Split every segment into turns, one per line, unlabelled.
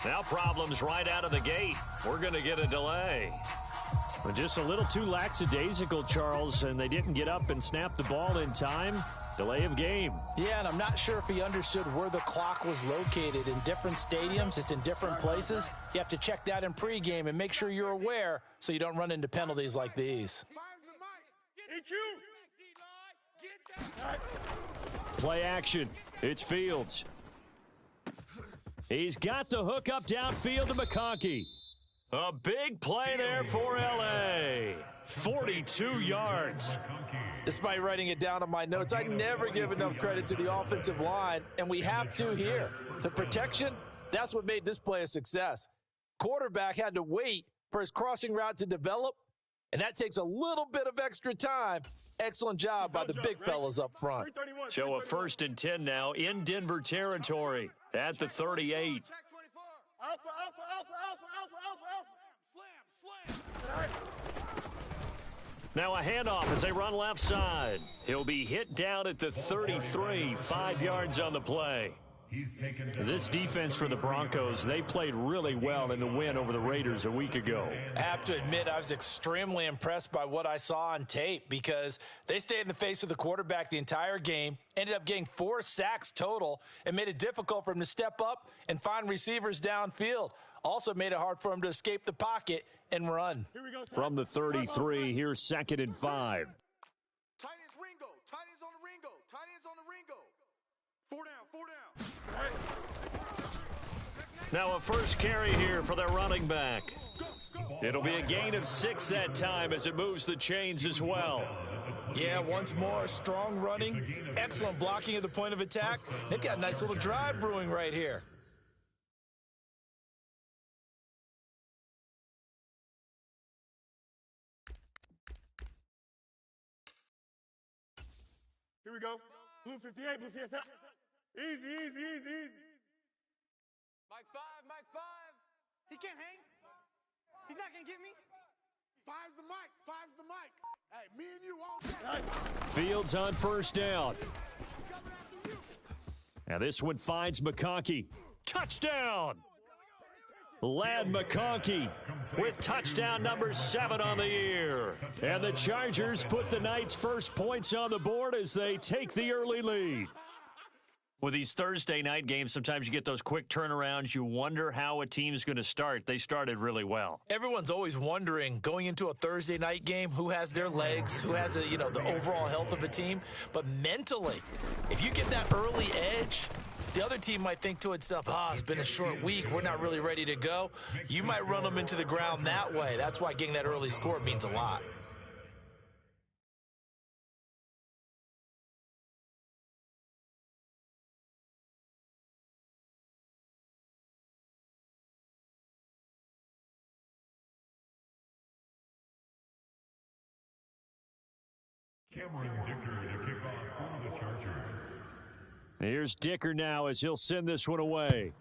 Now problems right out of the gate. We're going to get a delay.
Well, just a little too lackadaisical, Charles, and they didn't get up and snap the ball in time. Delay of game.
Yeah, and I'm not sure if he understood where the clock was located. In different stadiums, it's in different places. You have to check that in pregame and make sure you're aware so you don't run into penalties like these.
Play action. It's Fields. He's got the hook up downfield to McConkey.
A big play there for L.A. 42 yards.
Despite writing it down on my notes, I never give enough credit to the offensive line, and we have to here. The protection, that's what made this play a success. Quarterback had to wait for his crossing route to develop, and that takes a little bit of extra time. Excellent job by the big fellas up front.
So a 1st and 10 now in Denver territory at the 38. Now a handoff as they run left side. He'll be hit down at the 33, 5 yards on the play.
This defense for the Broncos, they played really well in the win over the Raiders a week ago.
I have to admit, I was extremely impressed by what I saw on tape because they stayed in the face of the quarterback the entire game, ended up getting 4 sacks total, and made it difficult for him to step up and find receivers downfield. Also made it hard for him to escape the pocket and run.
From the 33, here's 2nd and 5.
Tight ends Ringo. Tight ends on the Ringo. Tight ends on the Ringo. 4 down, 4 down.
Now a first carry here for their running back. It'll be a gain of 6 that time as it moves the chains as well.
Yeah, once more, strong running, excellent blocking at the point of attack. They've got a nice little drive brewing right here.
Here we go. Blue 58, blue 58. Easy, easy, easy, easy. Mike 5, Mike 5. He can't hang. He's not going to get me. 5's the mic, 5's the mic. Hey, me and you all day.
Fields on 1st down. Now this one finds McConkey. Touchdown! Lad McConkey with touchdown number 7 on the year. And the Chargers put the night's first points on the board as they take the early lead.
With these Thursday night games, sometimes you get those quick turnarounds. You wonder how a team's going to start. They started really well.
Everyone's always wondering, going into a Thursday night game, who has their legs, who has the overall health of a team. But mentally, if you get that early edge, the other team might think to itself, it's been a short week. We're not really ready to go. You might run them into the ground that way. That's why getting that early score means a lot.
Cameron Dicker to kick off for the Chargers.
Here's Dicker now as he'll send this one away.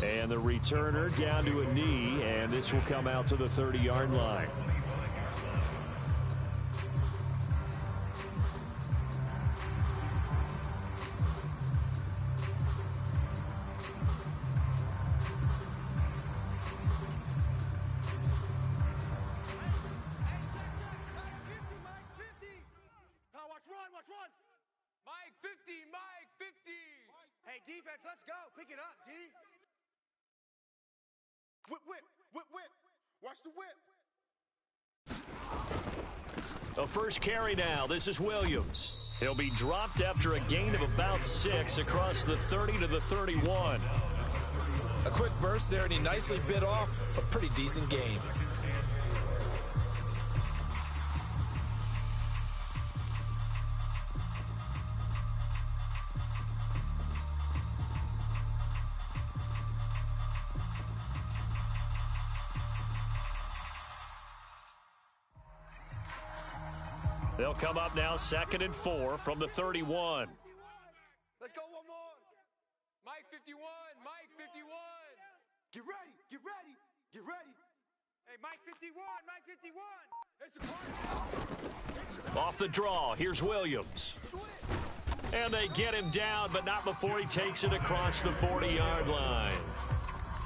And the returner down to a knee, and this will come out to the 30-yard line.
Mike 50, Mike 50. Hey, defense, let's go. Pick it up, D. Whip, whip, whip, whip. Watch the whip.
A first carry now. This is Williams. He'll be dropped after a gain of about 6 across the 30 to the 31.
A quick burst there, and he nicely bit off a pretty decent game.
They'll come up now 2nd and 4 from the 31.
Let's go one more. Mike 51, Mike 51. Get ready, get ready, get ready. Hey, Mike 51, Mike 51.
Off the draw, here's Williams. And they get him down, but not before he takes it across the 40-yard line.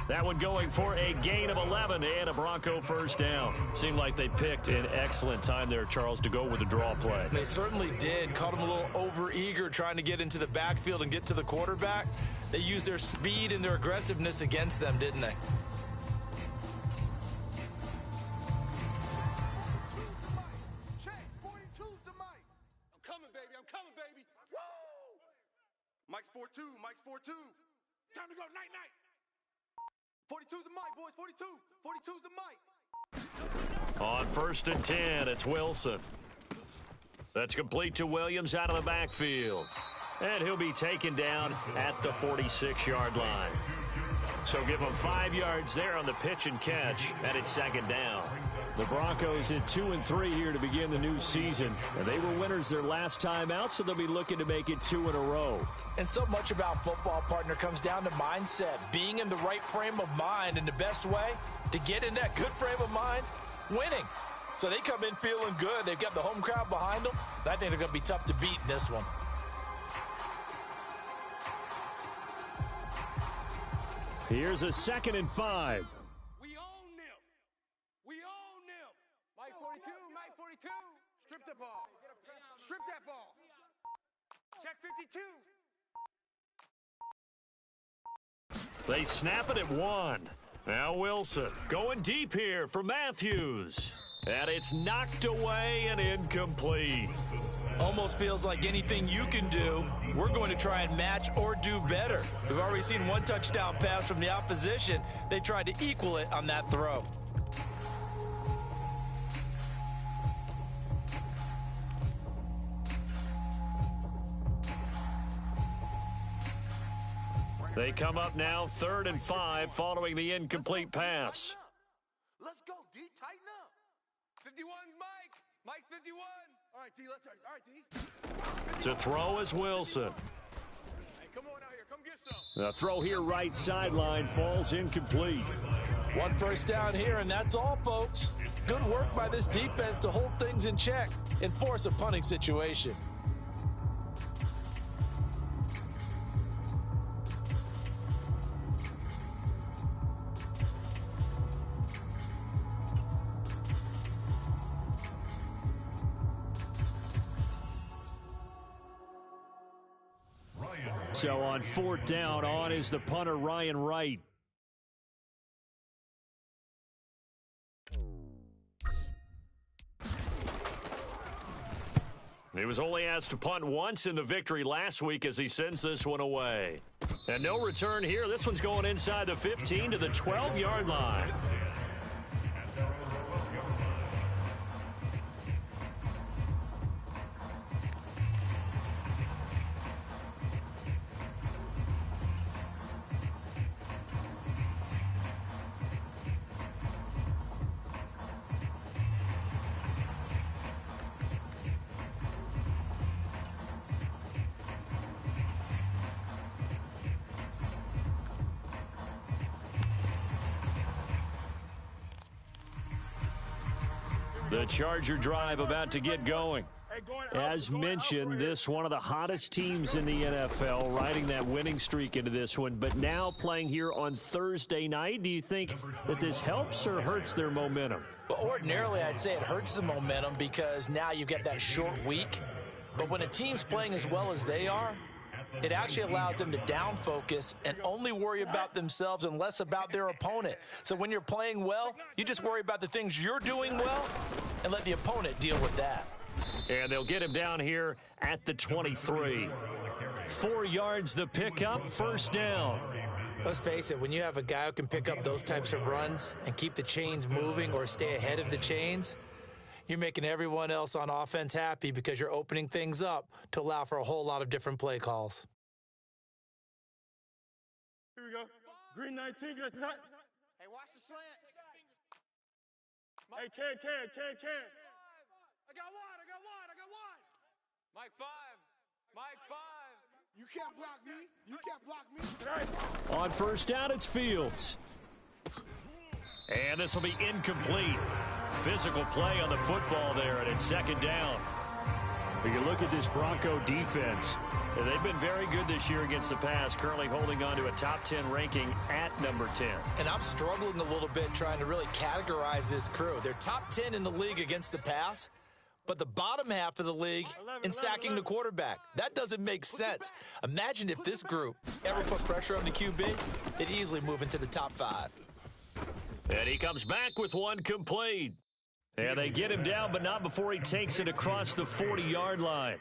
That one going for a gain of 11 and a Bronco first down. Seemed like they picked an excellent time there, Charles, to go with the draw play.
They certainly did. Caught him a little over-eager trying to get into the backfield and get to the quarterback. They used their speed and their aggressiveness against them, didn't they?
Check, 42's the Mike. I'm coming, baby. Woo! Mike's 4-2, Mike's 4-2. Time to go, night. 42's the Mike, boys, 42. 42's the Mike.
On 1st and 10, it's Wilson. That's complete to Williams out of the backfield. And he'll be taken down at the 46-yard line. So give him 5 yards there on the pitch and catch, and it's 2nd down. The Broncos at 2-3 here to begin the new season. And they were winners their last time out, so they'll be looking to make it 2 in a row.
And so much about football, partner, comes down to mindset. Being in the right frame of mind, and the best way to get in that good frame of mind, winning. So they come in feeling good. They've got the home crowd behind them. I think they're going to be tough to beat in this one.
Here's a 2nd and 5.
We own them. Mike 42. Strip the ball. Strip that ball. Check 52.
They snap it at 1. Now Wilson going deep here for Matthews. And it's knocked away and incomplete.
Almost feels like anything you can do, we're going to try and match or do better. We've already seen one touchdown pass from the opposition. They tried to equal it on that throw.
They come up now 3rd and 5 following the incomplete pass.
Let's go, D. Tighten up. 51's Mike. Mike's 51. All right, D. Let's start. All right, D.
To throw is Wilson.
Hey, come on out here. Come get some.
The throw here right sideline falls incomplete.
1 first down here, and that's all, folks. Good work by this defense to hold things in check and force a punting situation.
So on 4th down, on is the punter, Ryan Wright. He was only asked to punt once in the victory last week as he sends this one away. And no return here. This one's going inside the 15 to the 12-yard line. The Charger drive about to get going. As mentioned, this one of the hottest teams in the NFL, riding that winning streak into this one, but now playing here on Thursday night. Do you think that this helps or hurts their momentum?
Well, ordinarily, I'd say it hurts the momentum because now you've got that short week. But when a team's playing as well as they are, it actually allows them to down focus and only worry about themselves and less about their opponent. So when you're playing well, you just worry about the things you're doing well and let the opponent deal with that.
And they'll get him down here at the 23. 4 yards the pickup, 1st down.
Let's face it, when you have a guy who can pick up those types of runs and keep the chains moving or stay ahead of the chains, you're making everyone else on offense happy because you're opening things up to allow for a whole lot of different play calls.
Here we go. Green 19. Hey, watch the slant. Hey, can. I got one. Mike 5. You can't block me.
On 1st down, it's Fields. And this will be incomplete. Physical play on the football there, and it's second down. But you look at this Bronco defense. They've been very good this year against the pass, currently holding on to a top 10 ranking at number 10.
And I'm struggling a little bit trying to really categorize this crew. They're top 10 in the league against the pass, but the bottom half of the league in sacking the quarterback. That doesn't make sense. Imagine if this group ever put pressure on the QB, they'd easily move into the top 5.
And he comes back with one complete. And they get him down, but not before he takes it across the 40-yard line.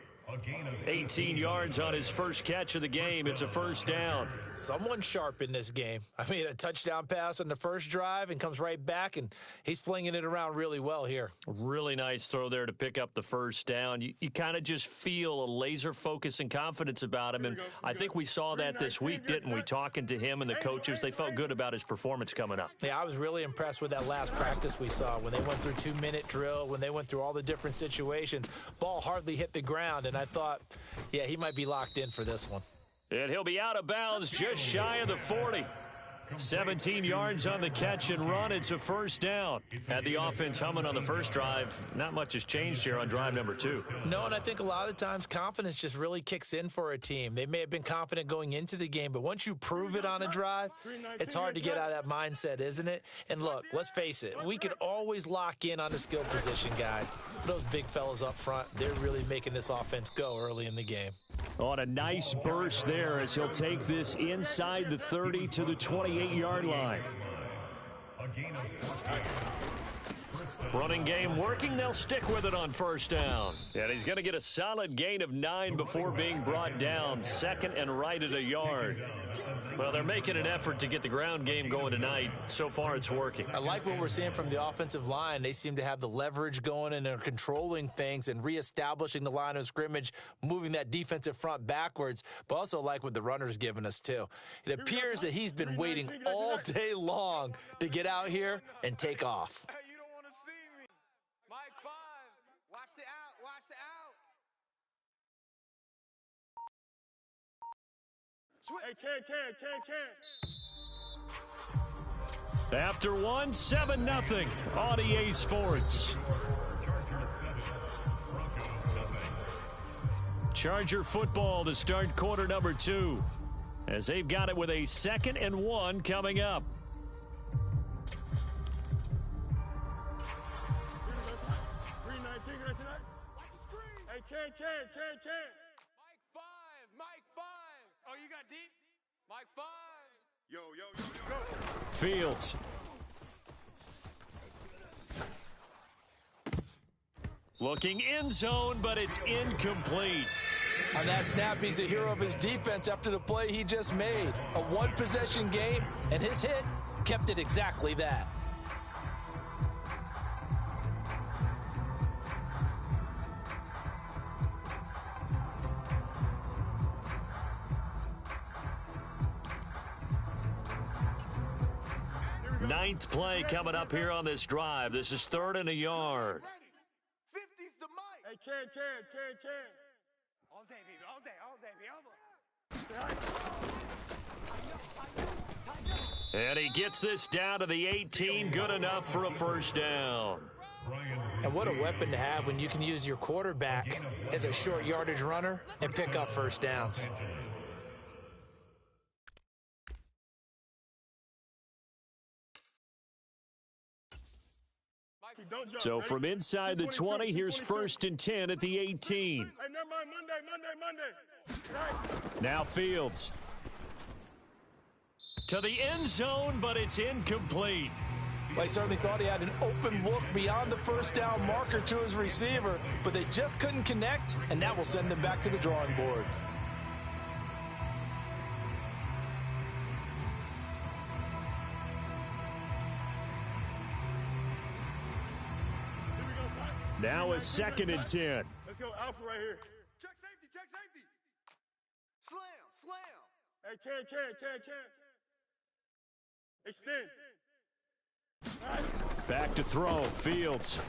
18 yards on his first catch of the game. It's a first down.
Someone sharp in this game. I mean, a touchdown pass on the first drive and comes right back, and he's flinging it around really well here.
Really nice throw there to pick up the first down. You kind of just feel a laser focus and confidence about him, and I think we saw that this week, didn't we? Talking to him and the coaches, they felt good about his performance coming up.
Yeah, I was really impressed with that last practice we saw when they went through 2-minute drill, when they went through all the different situations. Ball hardly hit the ground, and I thought, yeah, he might be locked in for this one.
And he'll be out of bounds just shy of the 40. 17 yards on the catch and run. It's a first down. Had the offense humming on the first drive. Not much has changed here on drive number 2.
No, and I think a lot of the times confidence just really kicks in for a team. They may have been confident going into the game, but once you prove it on a drive, it's hard to get out of that mindset, isn't it? And look, let's face it, we can always lock in on the skill position, guys. Those big fellas up front, they're really making this offense go early in the game.
On a nice burst there as he'll take this inside the 30 to the 28-yard line. Running game working. They'll stick with it on first down. And he's going to get a solid gain of 9 before being brought down. Second and right at a yard. Well, they're making an effort to get the ground game going tonight. So far, it's working.
I like what we're seeing from the offensive line. They seem to have the leverage going, and they're controlling things and reestablishing the line of scrimmage, moving that defensive front backwards, but also like what the runner's giving us, too. It appears that he's been waiting all day long to get out here and take off.
Hey, you don't want to see me. Mike 5. Watch the out. Watch the out.
Hey, can.
After 1, 7-0 on EA Sports. Charger football to start quarter number 2, as they've got it with a 2nd and 1 coming up.
Hey, can.
Mike 5. Oh, you got deep? Mike 5.
Yo, go.
Fields. Looking end zone, but it's incomplete.
On that snap, he's a hero of his defense after the play he just made. A one-possession game, and his hit kept it exactly that.
Ninth play coming up here on this drive. This is 3rd and a yard.
50's the Mike.
Hey, can.
All day, baby. All day.
And he gets this down to the 18. Good enough for a first down.
And what a weapon to have when you can use your quarterback as a short yardage runner and pick up first downs.
So from inside the 20, here's 1st and 10 at the 18.
Hey, never mind, Monday.
Now Fields. To the end zone, but it's incomplete.
Well, he certainly thought he had an open look beyond the first down marker to his receiver, but they just couldn't connect, and that will send them back to the drawing board.
Now a 2nd and 10.
Let's go Alpha right here.
Check safety. Slam.
Hey, can. Extend.
Back to throw. Fields.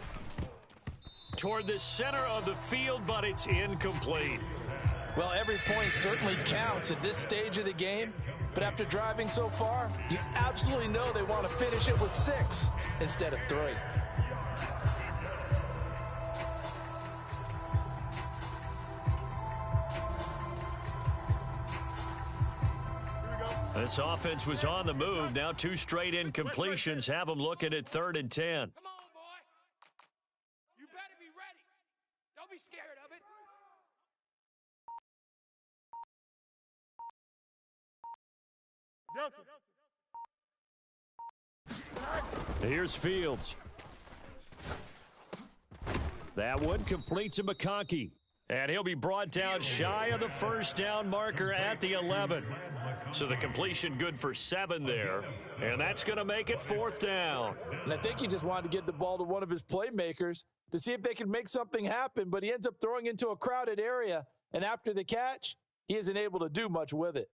Toward the center of the field, but it's incomplete.
Well, every point certainly counts at this stage of the game, But after driving so far, you absolutely know they want to finish it with 6 instead of 3.
This offense was on the move. Now 2 straight incompletions have them looking at 3rd and 10.
Come on, boy. You better be ready. Don't be scared of it.
Delta.
Here's Fields. That one complete to McConkey. And he'll be brought down shy of the first down marker at the 11. So the completion good for 7 there. And that's going to make it 4th down.
And I think he just wanted to get the ball to one of his playmakers to see if they can make something happen, but he ends up throwing into a crowded area. And after the catch, he isn't able to do much with it.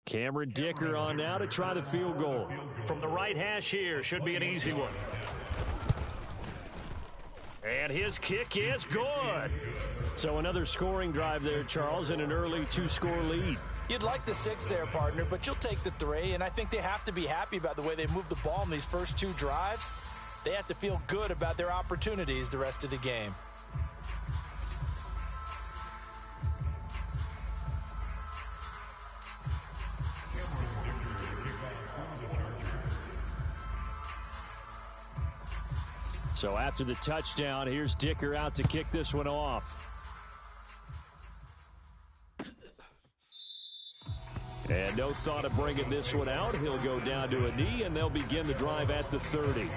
Cameron Dicker on now to try the field goal. From the right hash here, should be an easy one. And his kick is good. So another scoring drive there, Charles, and an early 2-score lead.
You'd like the 6 there, partner, but you'll take the 3, and I think they have to be happy about the way they moved the ball in these first 2 drives. They have to feel good about their opportunities the rest of the game.
So after the touchdown, here's Dicker out to kick this one off. And no thought of bringing this one out. He'll go down to a knee, and they'll begin the drive at the 30.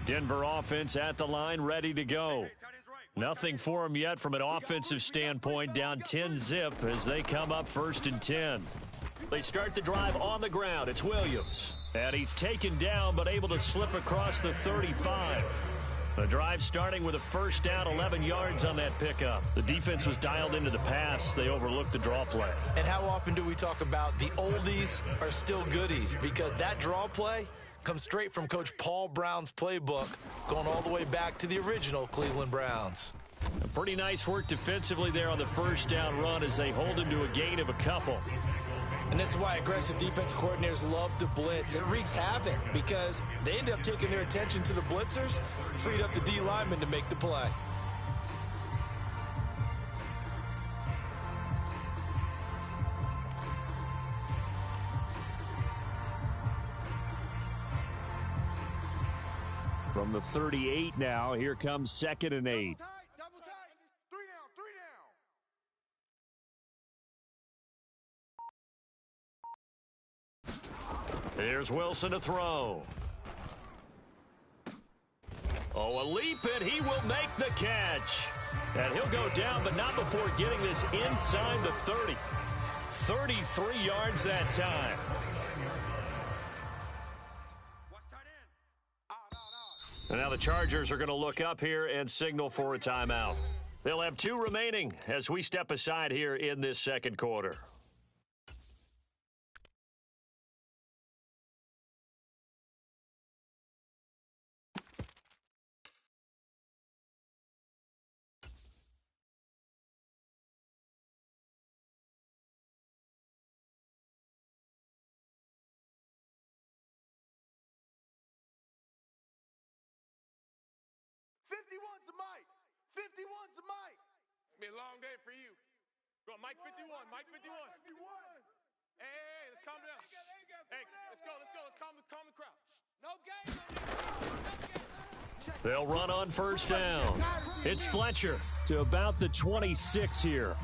Denver offense at the line, ready to go. Nothing for them yet from an offensive standpoint, down 10-zip as they come up 1st and 10. They start the drive on the ground. It's Williams. And he's taken down but able to slip across the 35. The drive starting with a 1st down, 11 yards on that pickup. The defense was dialed into the pass. They overlooked the draw play.
And how often do we talk about the oldies are still goodies? Because that draw play comes straight from Coach Paul Brown's playbook, going all the way back to the original Cleveland Browns.
Pretty nice work defensively there on the 1st down run as they hold him to a gain of a couple.
And this is why aggressive defense coordinators love to blitz. It wreaks havoc because they end up taking their attention to the blitzers, freed up the D lineman to make the play.
From the 38 now, here comes 2nd and 8.
Double tight. 3 down.
Here's Wilson to throw. Oh, a leap, and he will make the catch. And he'll go down, but not before getting this inside the 30. 33 yards that time. And now the Chargers are going to look up here and signal for a timeout. They'll have 2 remaining as we step aside here in this 2nd quarter.
The mic. 51's the mic. It's been a long day for you. Go on, Mike 51. Mike 51. Hey, let's calm down. Hey, let's go. Let's calm the crowd. No game.
They'll run on 1st down. It's Fletcher to about the 26 here.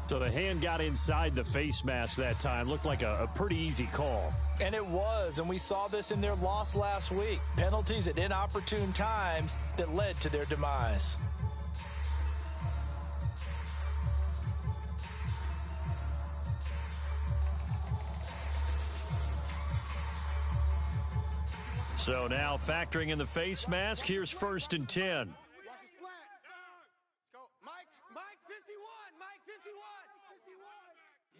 So the hand got inside the face mask that time. Looked like a pretty easy call.
And it was, and we saw this in their loss last week. Penalties at inopportune times that led to their demise.
So now factoring in the face mask, here's 1st and 10.
Watch the slant. Let's go. Mike 51. Mike 51.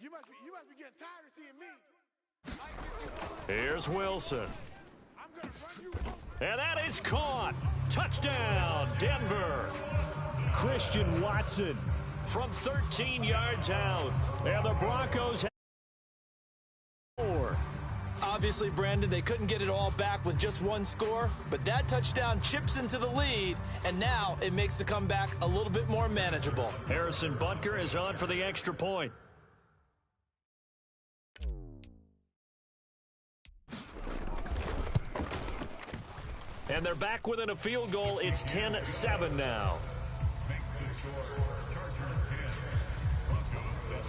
You must be getting tired of seeing me. Mike 51.
Here's Wilson.
I'm going to run you.
And that is caught. Touchdown, Denver. Christian Watson from 13 yards out. And the Broncos have 4.
Obviously, Brandon, they couldn't get it all back with just one score, but that touchdown chips into the lead, and now it makes the comeback a little bit more manageable.
Harrison Butker is on for the extra point. And they're back within a field goal. It's 10-7 now.
Makes the score. Chargers 10, Broncos 7.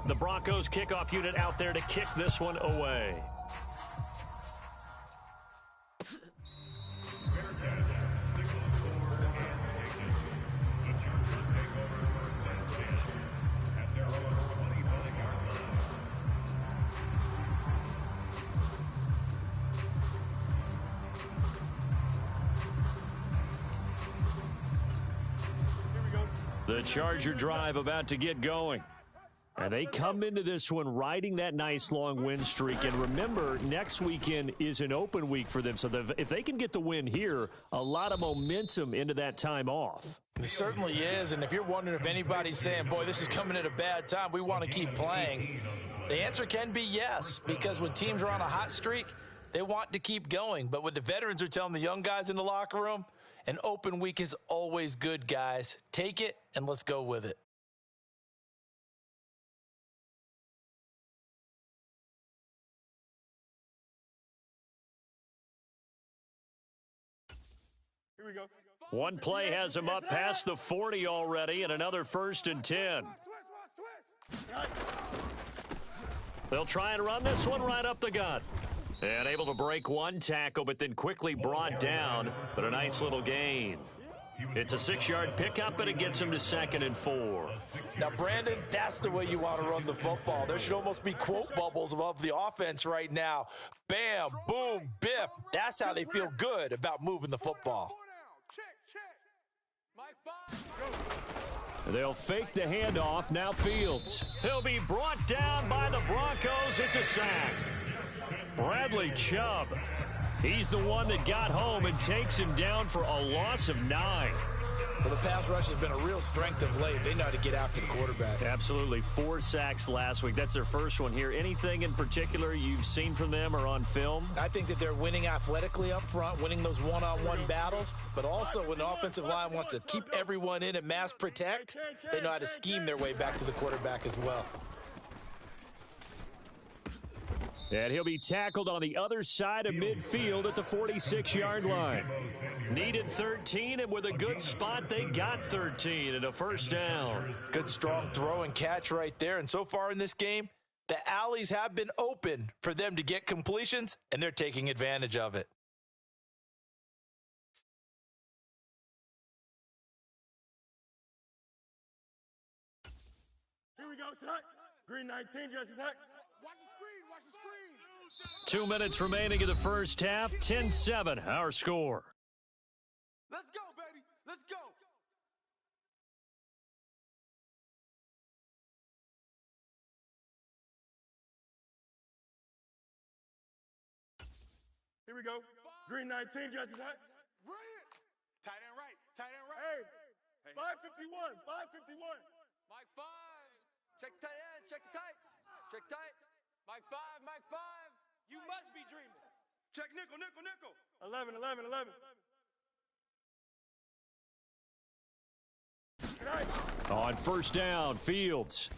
The Broncos kickoff unit out there to kick this one away.
Bearcats signal score and taken. The Chargers take over 1st and 10 at their own 25-yard line.
Here we go.
The Charger drive about to get going. And they come into this one riding that nice long win streak. And remember, next weekend is an open week for them. So if they can get the win here, a lot of momentum into that time off.
It certainly is, and if you're wondering if anybody's saying, boy, this is coming at a bad time, we want to keep playing, the answer can be yes, because when teams are on a hot streak, they want to keep going. But what the veterans are telling the young guys in the locker room, an open week is always good, guys. Take it, and let's go with it.
Here we go.
One play has them up past the 40 already, and another 1st and 10. They'll try and run this one right up the gut. And able to break one tackle, but then quickly brought down. But a nice little gain. It's a 6-yard pickup, and it gets them to 2nd and 4.
Now, Brandon, that's the way you want to run the football. There should almost be quote bubbles above the offense right now. Bam, boom, biff. That's how they feel good about moving the football.
They'll fake the handoff. Now Fields. He'll be brought down by the Broncos. It's a sack. Bradley Chubb. He's the one that got home and takes him down for a loss of 9.
Well, the pass rush has been a real strength of late. They know how to get after the quarterback.
Absolutely. 4 sacks last week. That's their first one here. Anything in particular you've seen from them or on film?
I think that they're winning athletically up front, winning those one-on-one battles, but also when the offensive line wants to keep everyone in and mass protect, they know how to scheme their way back to the quarterback as well.
And he'll be tackled on the other side of midfield at the 46-yard line. Needed 13, and with a good spot, they got 13 and a 1st down.
Good strong throw and catch right there. And so far in this game, the alleys have been open for them to get completions, and they're taking advantage of it.
Here we go. Set. Green 19, Jesse. Set.
Watch the screen. Watch the screen.
2 minutes remaining in the first half. 10-7, our score.
Let's go, baby. Let's go.
Here we go. Green 19, Jesse. Set.
Bring it. Tight end right. Tight end right.
Hey, 551. 551.
Mike 5. Check the tight end. Check the tight. Check tight. Mike 5, Mike 5. You must be dreaming.
Check nickel, nickel, nickel. 11, 11, 11.
On first down, Fields.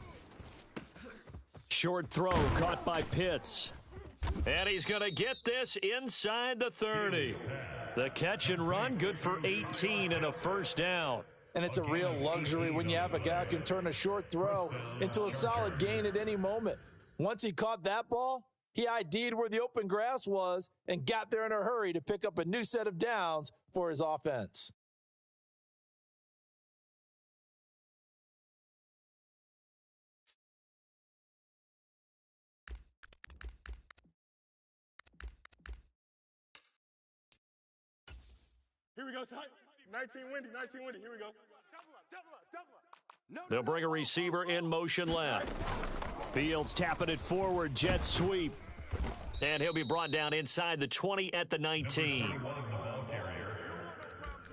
Short throw caught by Pitts.
And he's going to get this inside the 30. The catch and run, good for 18 and a first down.
And it's a real luxury when you have a guy who can turn a short throw into a solid gain at any moment. Once he caught that ball, he ID'd where the open grass was and got there in a hurry to pick up a new set of downs for his offense.
Here we go, son. 19 windy, 19 windy. Here we go.
They'll bring a receiver in motion left. Fields tapping it forward, jet sweep.
And he'll be brought down inside the 20 at the 19.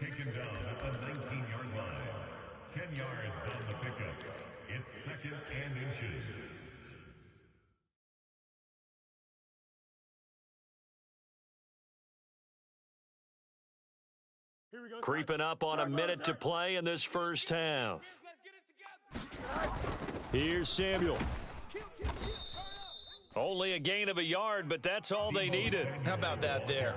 Taken down at the 19-yard line. 10 yards on the pickup. It's second and inches.
Here we go.
Creeping up on a minute to play in this first half.
Here's Samuel.
Only a gain of a yard, but that's all they needed.
How about that there?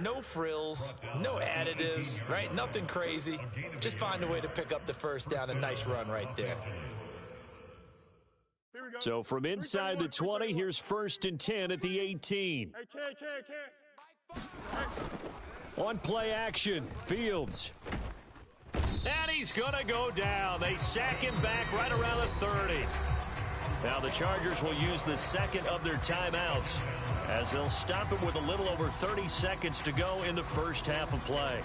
No frills, no additives, right? Nothing crazy. Just find a way to pick up the first down. A nice run right there.
Here we go.
So from inside the 20, here's first and 10 at the 18.
Hey, can.
On play action, Fields.
And he's going to go down. They sack him back right around the 30. Now the Chargers will use the second of their timeouts as they'll stop it with a little over 30 seconds to go in the first half of play.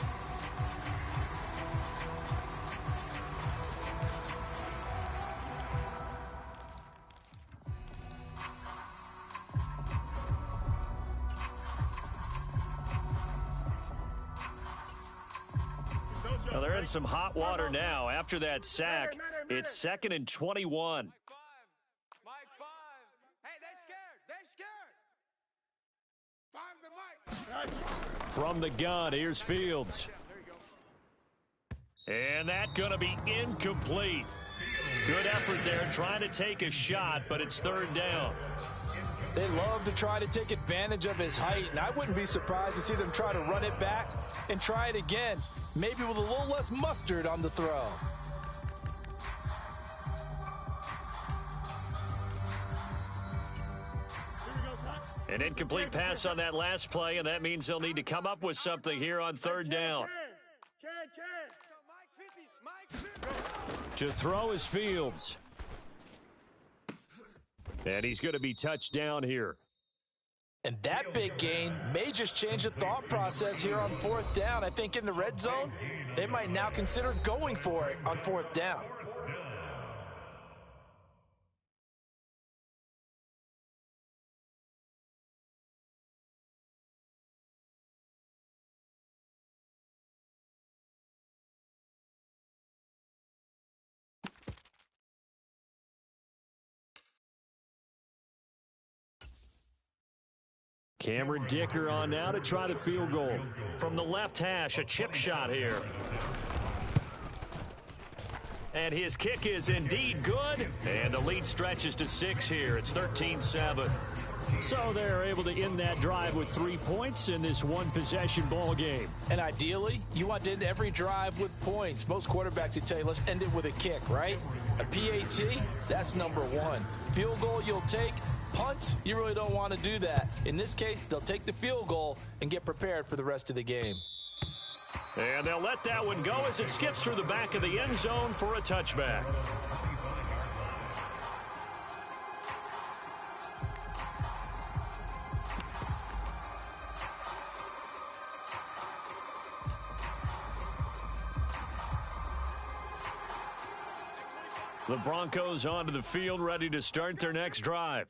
Well, they're in some hot water now. After that sack, it's 2nd and 21.
Mike 5. Hey, they're scared. 5's the Mike.
From the gun, here's Fields.
And that going to be incomplete. Good effort there trying to take a shot, but it's third down.
They love to try to take advantage of his height, and I wouldn't be surprised to see them try to run it back and try it again, maybe with a little less mustard on the throw.
An incomplete pass on that last play, and that means they'll need to come up with something here on third down.
To throw is Fields. And he's going to be touched down here.
And that big gain may just change the thought process here on fourth down. I think in the red zone, they might now consider going for it on fourth down.
Cameron Dicker on now to try the field goal.
From the left hash, a chip shot here. And his kick is indeed good. And the lead stretches to 6 here. It's 13-7.
So they're able to end that drive with 3 points in this one-possession ball game.
And ideally, you want to end every drive with points. Most quarterbacks would tell you, let's end it with a kick, right? A PAT, that's number one. Field goal you'll take. Punts, you really don't want to do that. In this case, they'll take the field goal and get prepared for the rest of the game.
And they'll let that one go as it skips through the back of the end zone for a touchback. The Broncos onto the field, ready to start their next drive.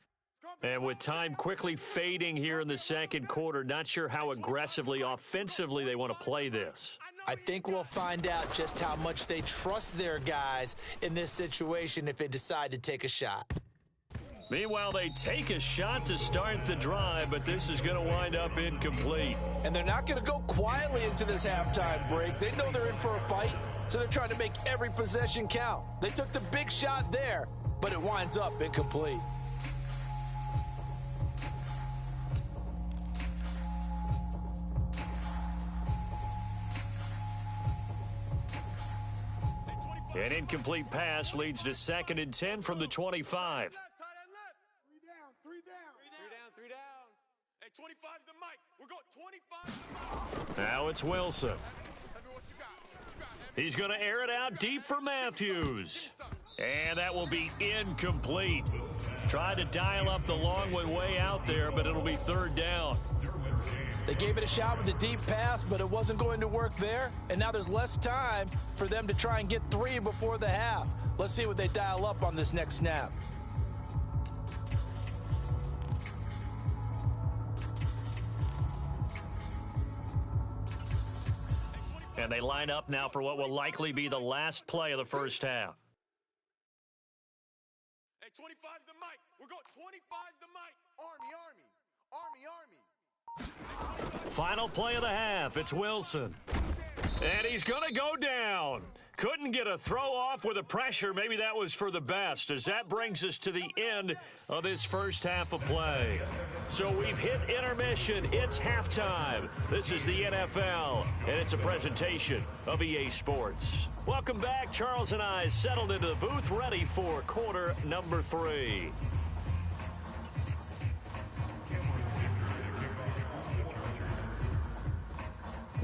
And with time quickly fading here in the second quarter, not sure how aggressively, offensively they want to play this.
I think we'll find out just how much they trust their guys in this situation if they decide to take a shot.
Meanwhile, they take a shot to start the drive, but this is going to wind up incomplete.
And they're not going to go quietly into this halftime break. They know they're in for a fight, so they're trying to make every possession count. They took the big shot there, but it winds up incomplete.
An incomplete pass leads to 2nd and 10 from the 25.
Three down. Hey, 25's the mic. We're going 25's the mic.
Now it's Wilson. He's going to air it out deep for Matthews. And that will be incomplete. Tried to dial up the long way out there, but it'll be 3rd down.
They gave it a shot with a deep pass, but it wasn't going to work there. And now there's less time for them to try and get 3 before the half. Let's see what they dial up on this next snap.
And they line up now for what will likely be the last play of the first half.
Hey, 25's the mic. We're going 25's the mic. Army.
Final play of the half. It's Wilson. And he's going to go down. Couldn't get a throw off with the pressure. Maybe that was for the best, as that brings us to the end of this first half of play. So we've hit intermission. It's halftime. This is the NFL, and it's a presentation of EA Sports. Welcome back. Charles and I settled into the booth, ready for quarter number 3.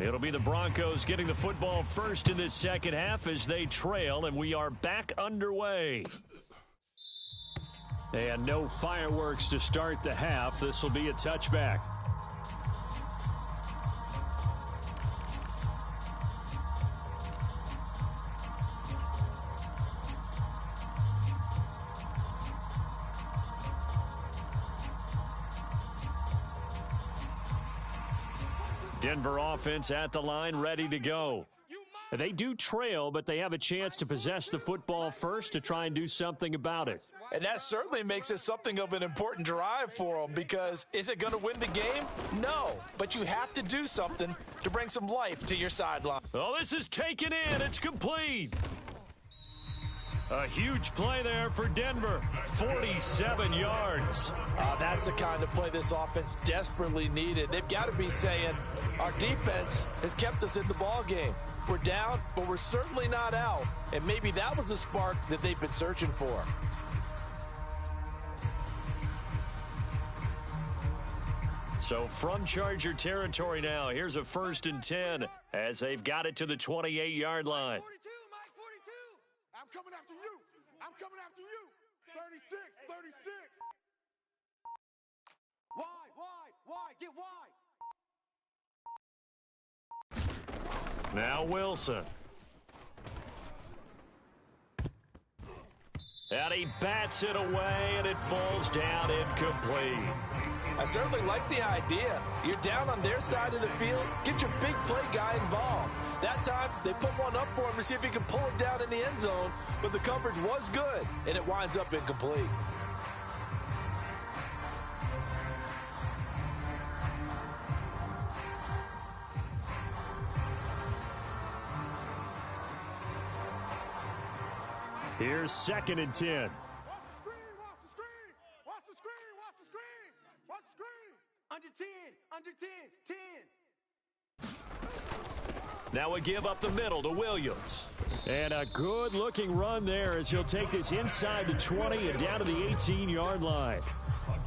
It'll be the Broncos getting the football first in this second half as they trail, and we are back underway. And no fireworks to start the half. This will be a touchback. Denver offense at the line, ready to go. They do trail, but they have a chance to possess the football first to try and do something about it.
And that certainly makes it something of an important drive for them, because is it going to win the game? No, but you have to do something to bring some life to your sideline.
Oh, this is taken in. It's complete. A huge play there for Denver. 47 yards.
That's the kind of play this offense desperately needed. They've got to be saying, our defense has kept us in the ball game. We're down, but we're certainly not out. And maybe that was the spark that they've been searching for.
So from Charger territory now, here's a 1st and 10 as they've got it to the 28-yard line.
Mike 42. I'm coming after you. 36. Wide. Get wide.
Now Wilson. And he bats it away, and it falls down incomplete.
I certainly like the idea. You're down on their side of the field. Get your big play guy involved. That time, they put one up for him to see if he can pull it down in the end zone, but the coverage was good, and it winds up incomplete.
Here's 2nd and 10.
Watch the screen. Under 10.
Now a give up the middle to Williams. And a good-looking run there as he'll take this inside the 20 and down to the 18-yard line.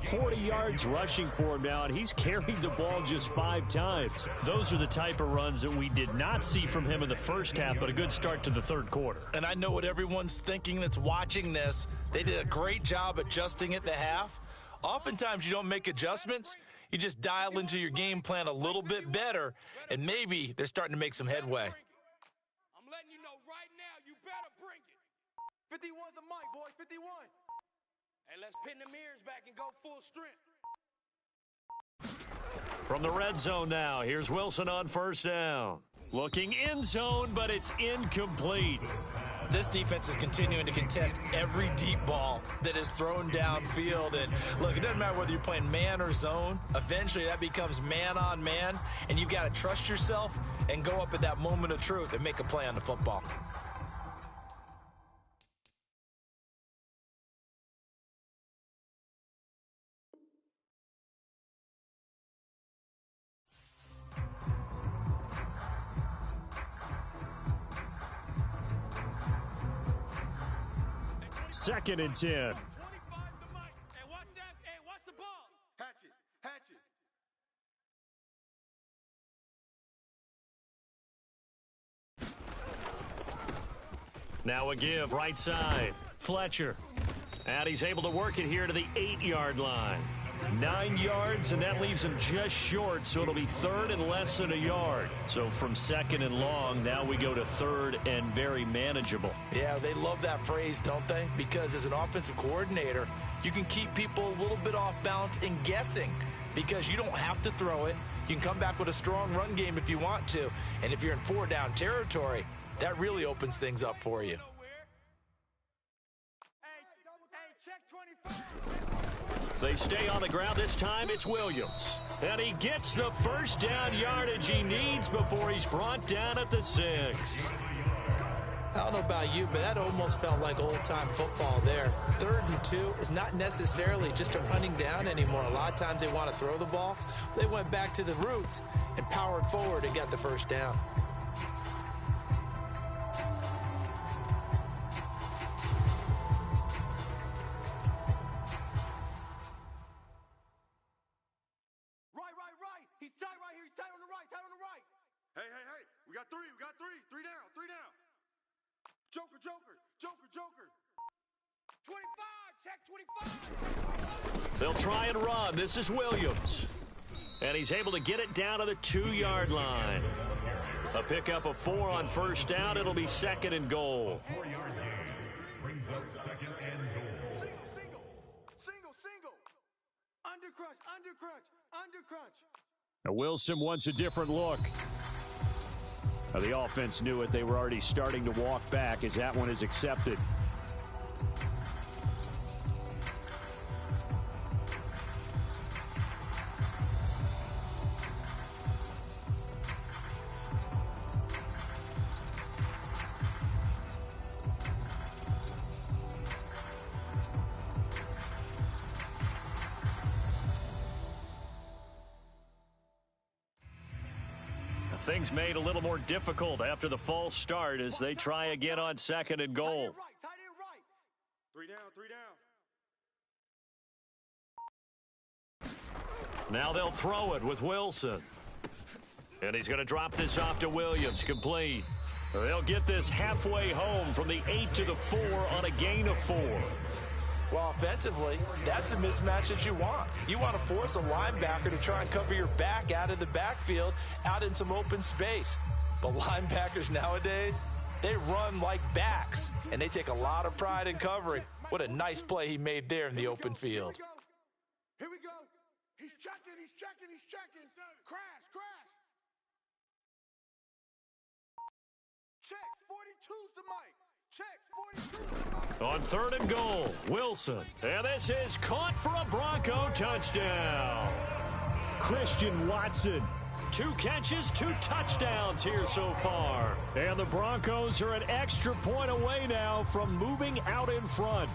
40 yards rushing for him now, and he's carried the ball just 5 times. Those are the type of runs that we did not see from him in the first half, but a good start to the third quarter.
And I know what everyone's thinking that's watching this. They did a great job adjusting at the half. Oftentimes you don't make adjustments. You just dial into your game plan a little bit better, and maybe they're starting to make some headway.
I'm letting you know right now, you better bring it. 51's the mic, boys, 51. Hey, let's pin the mirrors back and go full strength.
From the red zone now, here's Wilson on 1st down. Looking end zone, but it's incomplete.
This defense is continuing to contest every deep ball that is thrown downfield. And look, it doesn't matter whether you're playing man or zone. Eventually, that becomes man on man, and you've got to trust yourself and go up at that moment of truth and make a play on the football.
Second and 10.
25 the mic. Hey, watch that. Hey, watch the ball. Hatch it. Hatch it.
Now a give, right side. Fletcher. And he's able to work it here to the 8-yard line. 9 yards, and that leaves him just short, so it'll be third and less than a yard. So from second and long, now we go to third and very manageable.
Yeah, they love that phrase, don't they? Because as an offensive coordinator, you can keep people a little bit off balance and guessing because you don't have to throw it. You can come back with a strong run game if you want to. And if you're in 4-down territory, that really opens things up for you.
Hey, check 25.
They stay on the ground. This time it's Williams. And he gets the first down yardage he needs before he's brought down at the 6.
I don't know about you, but that almost felt like old-time football there. 3rd and 2 is not necessarily just a running down anymore. A lot of times they want to throw the ball. They went back to the roots and powered forward and got the first down.
Right. He's tight right here. He's tight on the right. Hey. We got three. Three down. Joker. 25. Check 25.
They'll try and run. This is Williams. And he's able to get it down to the 2-yard line. A pickup of 4 on first down. It'll be second and goal.
4-yard gain brings up second and goal.
Single. Undercrunch.
Now Wilson wants a different look. Now the offense knew it. They were already starting to walk back as that one is accepted. Things made a little more difficult after the false start as they try again on second and goal.
Tight end right. Three down.
Now they'll throw it with Wilson. And he's going to drop this off to Williams, complete. They'll get this halfway home from the 8 to the 4 on a gain of 4.
Well, offensively, that's the mismatch that you want. You want to force a linebacker to try and cover your back out of the backfield, out in some open space. But linebackers nowadays, they run like backs, and they take a lot of pride in covering. What a nice play he made there in the open field.
Here we go. He's checking. Crash. Check. 42's the mic.
On third and goal, Wilson. And this is caught for a Bronco touchdown. Christian Watson. 2 catches, 2 touchdowns here so far. And the Broncos are an extra point away now from moving out in front.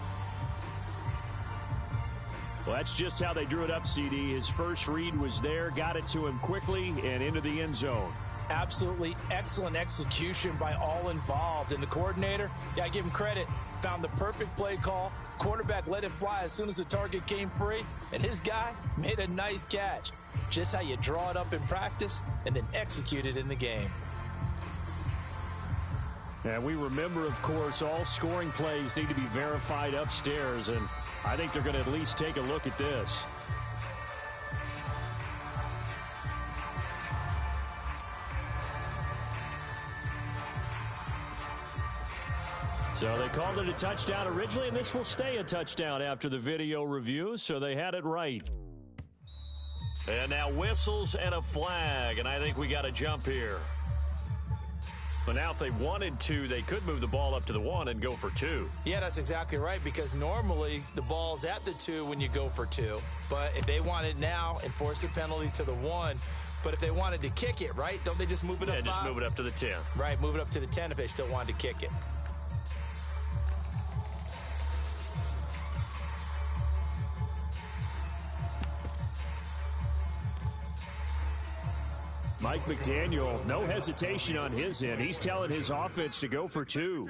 Well, that's just how they drew it up, CD. His first read was there, got it to him quickly, and into the end zone.
Absolutely excellent execution by all involved. And the coordinator, got to give him credit, found the perfect play call. Quarterback let it fly as soon as the target came free. And his guy made a nice catch. Just how you draw it up in practice and then execute it in the game.
And we remember, of course, all scoring plays need to be verified upstairs. And I think they're going to at least take a look at this. So they called it a touchdown originally, and this will stay a touchdown after the video review, so they had it right. And now whistles and a flag, and I think we got a jump here. But now if they wanted to, they could move the ball up to the 1 and go for 2.
Yeah, that's exactly right, because normally the ball's at the 2 when you go for 2. But if they want it now, enforce the penalty to the 1. But if they wanted to kick it, right, don't they just move it up 5?
Yeah, just move it up to the 10.
Right, move it up to the 10 if they still wanted to kick it.
Mike McDaniel, no hesitation on his end. He's telling his offense to go for 2.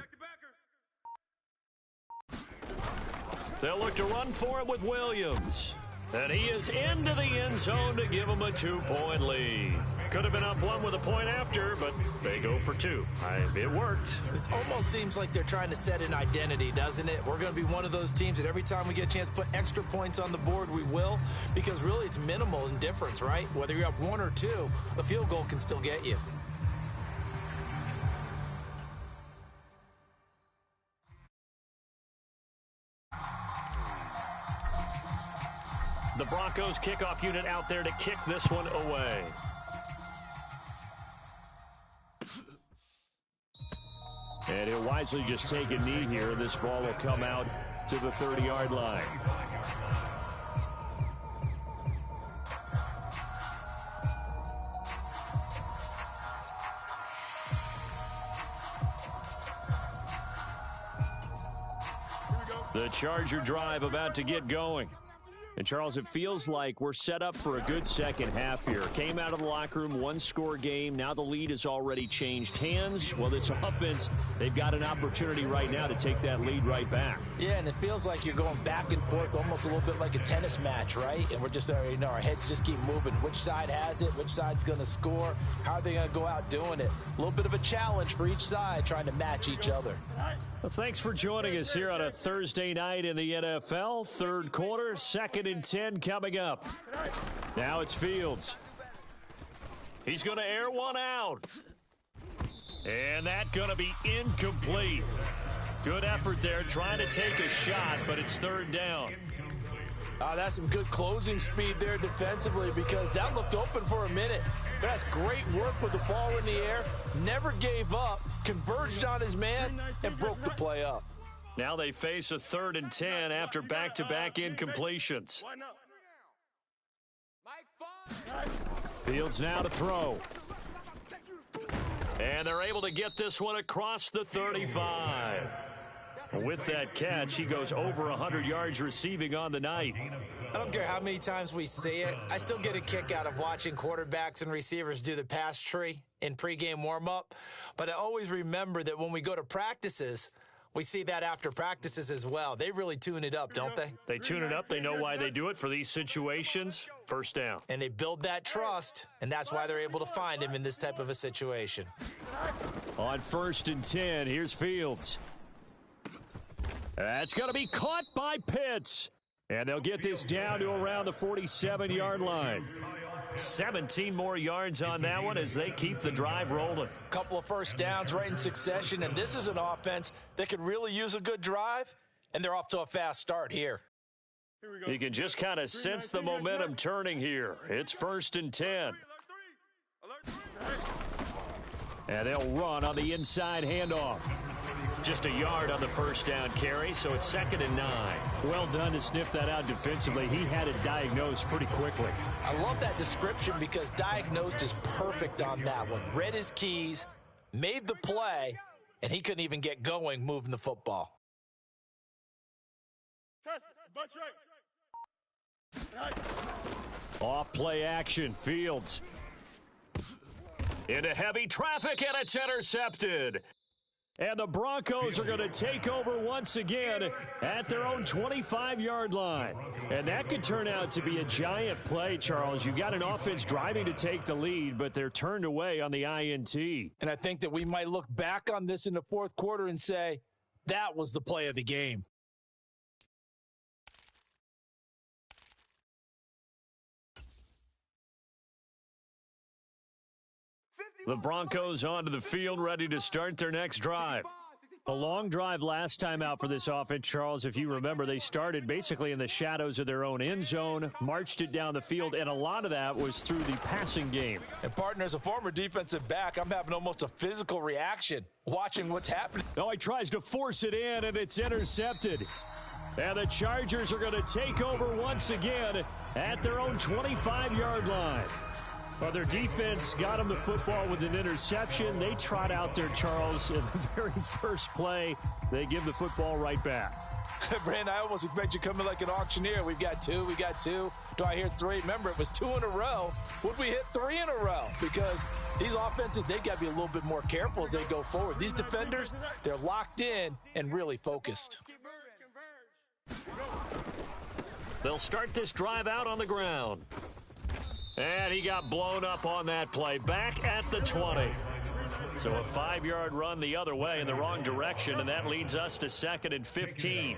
They'll look to run for it with Williams. And he is into the end zone to give them a 2-point lead. Could have been up 1 with a point after, but they go for 2. It worked.
It almost seems like they're trying to set an identity, doesn't it? We're going to be one of those teams that every time we get a chance to put extra points on the board, we will. Because really it's minimal in difference, right? Whether you're up 1 or 2, a field goal can still get you.
The Broncos kickoff unit out there to kick this one away.
And he'll wisely just take a knee here. This ball will come out to the 30-yard line. The Charger drive about to get going. And, Charles, it feels like we're set up for a good second half here. Came out of the locker room, 1-score game. Now the lead has already changed hands. Well, this offense, they've got an opportunity right now to take that lead right back.
Yeah, and it feels like you're going back and forth, almost a little bit like a tennis match, right? And we're just, our heads just keep moving. Which side has it? Which side's going to score? How are they going to go out doing it? A little bit of a challenge for each side, trying to match each other.
Well, thanks for joining us here on a Thursday night in the NFL. Third quarter, 2nd and 10 coming up. Now it's Fields.
He's going to air one out. And that's going to be incomplete. Good effort there trying to take a shot, but it's 3rd down.
That's some good closing speed there defensively, because that looked open for a minute. That's great work with the ball in the air. Never gave up, converged on his man, and broke the play up.
Now they face a 3rd and 10 after back-to-back incompletions.
Fields now to throw.
And they're able to get this one across the 35.
With that catch, he goes over 100 yards receiving on the night.
I don't care how many times we see it. I still get a kick out of watching quarterbacks and receivers do the pass tree in pregame warm-up. But I always remember that when we go to practices, we see that after practices as well. They really tune it up, don't they?
They tune it up. They know why they do it for these situations. 1st down.
And they build that trust, and that's why they're able to find him in this type of a situation.
On 1st and 10, here's Fields. That's going to be caught by Pitts. And they'll get this down to around the 47-yard line.
17 more yards on that one as they keep the drive rolling.
Couple of 1st downs right in succession, and this is an offense that could really use a good drive, and they're off to a fast start here.
You can just kind of sense the momentum turning here. It's 1st and 10.
And they'll run on the inside handoff.
Just a yard on the 1st down carry, so it's 2nd and 9.
Well done to sniff that out defensively. He had it diagnosed pretty quickly.
I love that description, because diagnosed is perfect on that one. Read his keys, made the play, and he couldn't even get going moving the football.
Off play action, Fields.
Into heavy traffic, and it's intercepted.
And the Broncos are going to take over once again at their own 25-yard line. And that could turn out to be a giant play, Charles. You got an offense driving to take the lead, but they're turned away on the INT.
And I think that we might look back on this in the 4th quarter and say, that was the play of the game.
The Broncos onto the field, ready to start their next drive. A long drive last time out for this offense, Charles. If you remember, they started basically in the shadows of their own end zone, marched it down the field, and a lot of that was through the passing game.
And partner, as a former defensive back, I'm having almost a physical reaction watching what's happening.
Oh, he tries to force it in, and it's intercepted. And the Chargers are going to take over once again at their own 25-yard line. Well, their defense got them the football with an interception. They trot out there, Charles, in the very first play. They give the football right back.
Brandon, I almost expect you coming like an auctioneer. We've got two. Do I hear three? Remember, it was 2 in a row. Would we hit 3 in a row? Because these offenses, they've got to be a little bit more careful as they go forward. These defenders, they're locked in and really focused.
They'll start this drive out on the ground. And he got blown up on that play. Back at the 20. So a 5-yard run the other way in the wrong direction, and that leads us to 2nd and 15.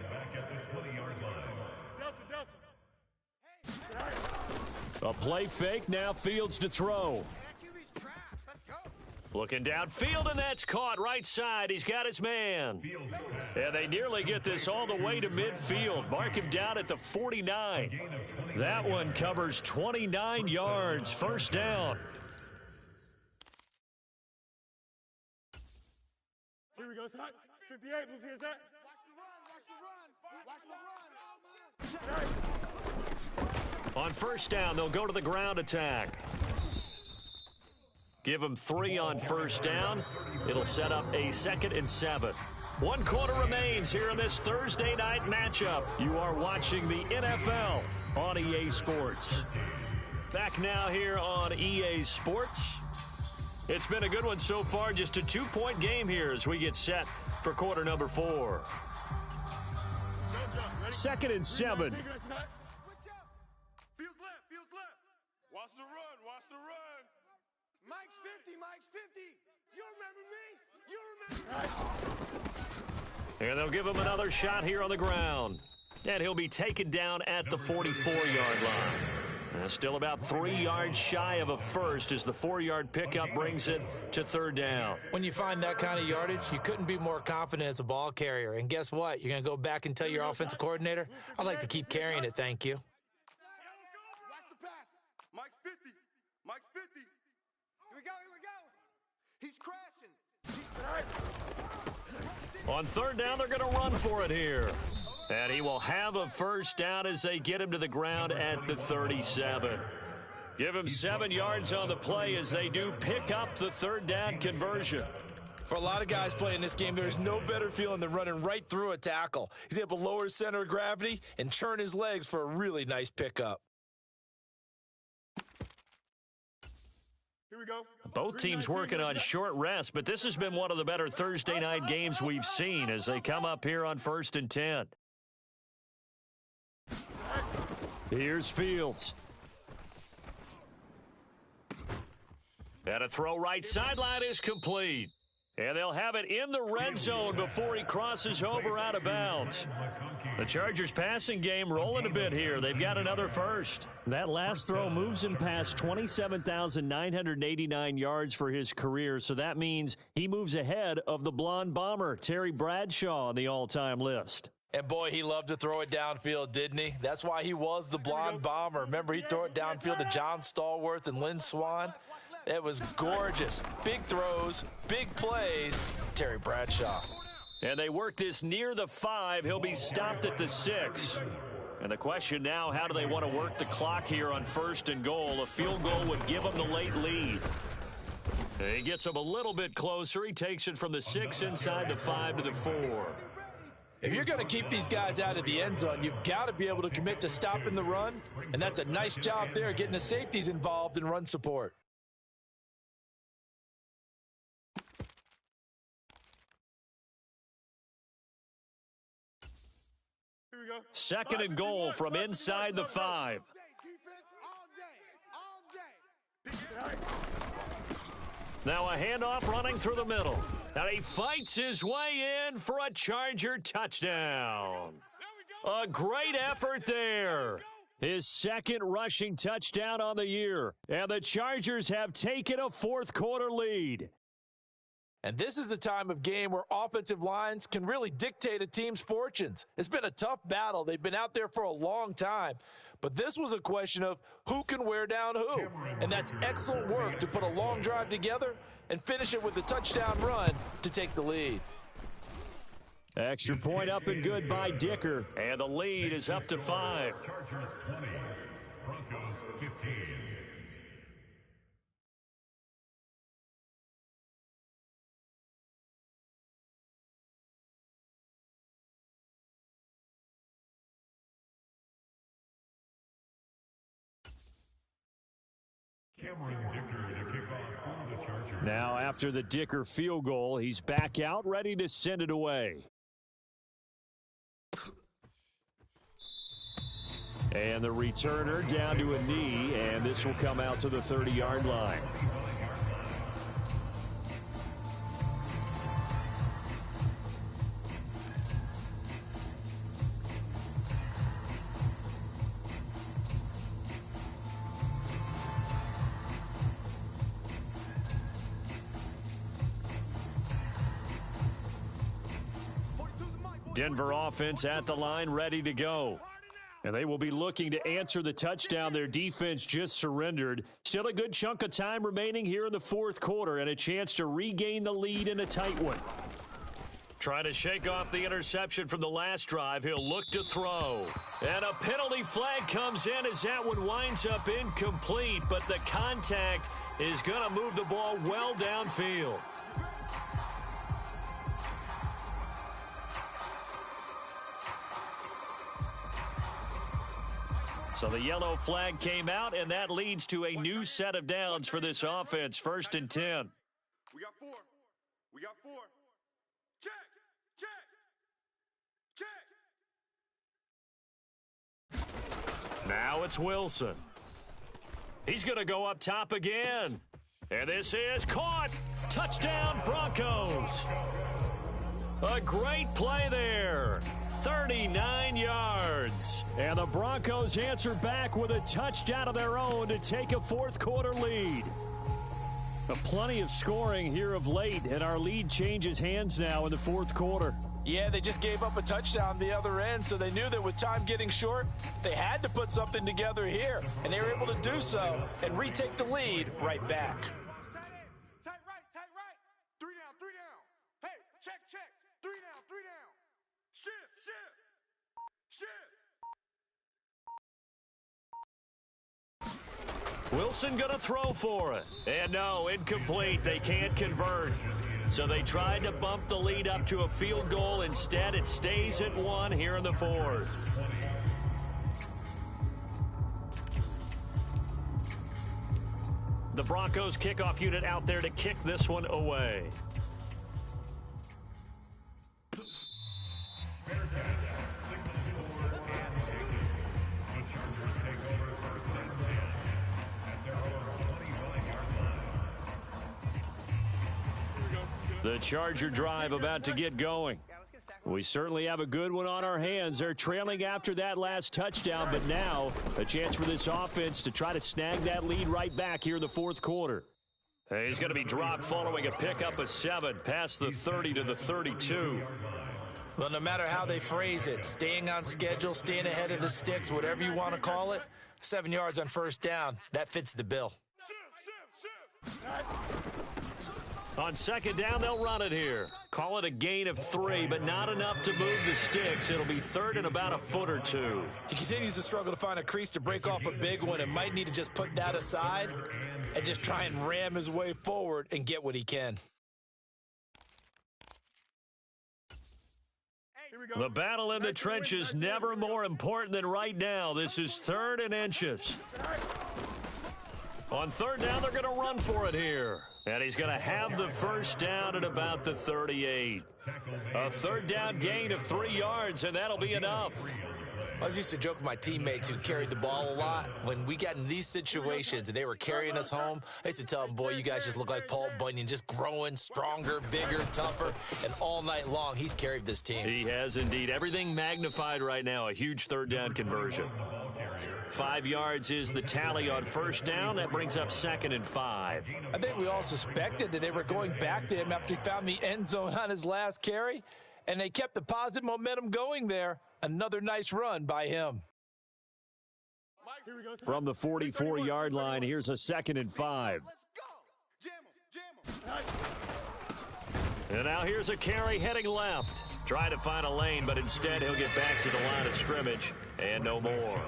A play fake, now Fields to throw. Looking downfield, and that's caught right side. He's got his man. And they nearly get this all the way to midfield. Mark him down at the 49. That one covers 29 yards. First down.
Here we go, son. 58, move here, set. Watch the run.
On first down, they'll go to the ground attack. Give them 3 on first down. It'll set up a 2nd and 7. 1 quarter remains here in this Thursday night matchup. You are watching the NFL on EA Sports. Back now here on EA Sports. It's been a good one so far. Just a 2-point game here as we get set for quarter number 4. 2nd and 7.
Fields left. Watch the run.
Mike's 50. You remember me?
And they'll give him another shot here on the ground. And he'll be taken down at the 44-yard line. Still about 3 yards shy of a first as the 4-yard pickup brings it to 3rd down.
When you find that kind of yardage, you couldn't be more confident as a ball carrier. And guess what? You're going to go back and tell your offensive coordinator, I'd like to keep carrying it, thank you.
Watch the pass. Mike's 50. Here we go. He's crashing.
On 3rd down, they're going to run for it here. And he will have a first down as they get him to the ground at the 37. Give him 7 yards on the play as they do pick up the 3rd down conversion.
For a lot of guys playing this game, there's no better feeling than running right through a tackle. He's able to lower his center of gravity and churn his legs for a really nice pickup.
Here we go.
Both teams working on short rest, but this has been one of the better Thursday night games we've seen as they come up here on 1st and 10. Here's Fields. And a throw right sideline is complete. And they'll have it in the red zone before he crosses over out of bounds. The Chargers passing game rolling a bit here. They've got another first. That last throw moves him past 27,989 yards for his career, so that means he moves ahead of the blonde bomber, Terry Bradshaw, on the all-time list.
And boy, he loved to throw it downfield, didn't he? That's why he was the blonde bomber. Remember, he'd throw it downfield to John Stallworth and Lynn Swann? It was gorgeous. Big throws, big plays. Terry Bradshaw.
And they work this near the 5. He'll be stopped at the 6. And the question now, how do they want to work the clock here on 1st and goal? A field goal would give them the late lead. He gets him a little bit closer. He takes it from the 6 inside the 5 to the 4.
If you're going to keep these guys out of the end zone, you've got to be able to commit to stopping the run. And that's a nice job there, getting the safeties involved in run support.
Here we go.
2nd and goal from inside the 5. Now a handoff running through the middle. And he fights his way in for a Charger touchdown. A great effort there. His 2nd rushing touchdown on the year. And the Chargers have taken a 4th quarter lead.
And this is the time of game where offensive lines can really dictate a team's fortunes. It's been a tough battle. They've been out there for a long time. But this was a question of who can wear down who. And that's excellent work to put a long drive together and finish it with a touchdown run to take the lead.
Extra point up and good by Dicker.
And the lead is up to 5.
Chargers 20, Broncos 15. Cameron Dicker to kick off for the Chargers.
Now after the Dicker field goal, he's back out ready to send it away. And the returner down to a knee, and this will come out to the 30-yard line. Denver offense at the line, ready to go. And they will be looking to answer the touchdown their defense just surrendered. Still a good chunk of time remaining here in the fourth quarter and a chance to regain the lead in a tight one.
Trying to shake off the interception from the last drive. He'll look to throw. And a penalty flag comes in as that one winds up incomplete, but the contact is going to move the ball well downfield. So the yellow flag came out, and that leads to a new set of downs for this offense. 1st and 10.
We got 4. We got 4. Check. Check. Check.
Now it's Wilson. He's going to go up top again. And this is caught. Touchdown, Broncos. A great play there. 39 yards.
And the Broncos answer back with a touchdown of their own to take a fourth quarter lead. Plenty of scoring here of late, and our lead changes hands now in the fourth quarter.
Yeah, they just gave up a touchdown the other end, so they knew that with time getting short, they had to put something together here, and they were able to do so and retake the lead right back.
Tight right. 3 down. Hey, check. 3 down. Shift.
Wilson going to throw for it. And no, incomplete. They can't convert. So they tried to bump the lead up to a field goal. Instead, it stays at 1 here in the fourth. The Broncos kickoff unit out there to kick this one away. The Charger drive about to get going. We certainly have a good one on our hands. They're trailing after that last touchdown, but now a chance for this offense to try to snag that lead right back here in the fourth quarter. He's going to be dropped following a pickup of 7 past the 30 to the 32.
Well, no matter how they phrase it, staying on schedule, staying ahead of the sticks, whatever you want to call it, 7 yards on first down, that fits the bill.
On second down, they'll run it here. Call it a gain of 3, but not enough to move the sticks. It'll be third and about a foot or 2.
He continues to struggle to find a crease to break off a big one and might need to just put that aside and just try and ram his way forward and get what he can.
The battle in the trenches never more important than right now. This is 3rd and inches. On third down, they're going to run for it here. And he's going to have the first down at about the 38. A third down gain of 3 yards, and that'll be enough.
I used to joke with my teammates who carried the ball a lot. When we got in these situations and they were carrying us home, I used to tell them, boy, you guys just look like Paul Bunyan, just growing stronger, bigger, tougher, and all night long he's carried this team.
He has indeed. Everything magnified right now, a huge third down conversion.
5 yards is the tally on first down. That brings up 2nd and 5.
I think we all suspected that they were going back to him after he found the end zone on his last carry, and they kept the positive momentum going there. Another nice run by him.
From the 44-yard line, here's a 2nd and 5. And now here's a carry heading left. Trying to find a lane, but instead he'll get back to the line of scrimmage and no more.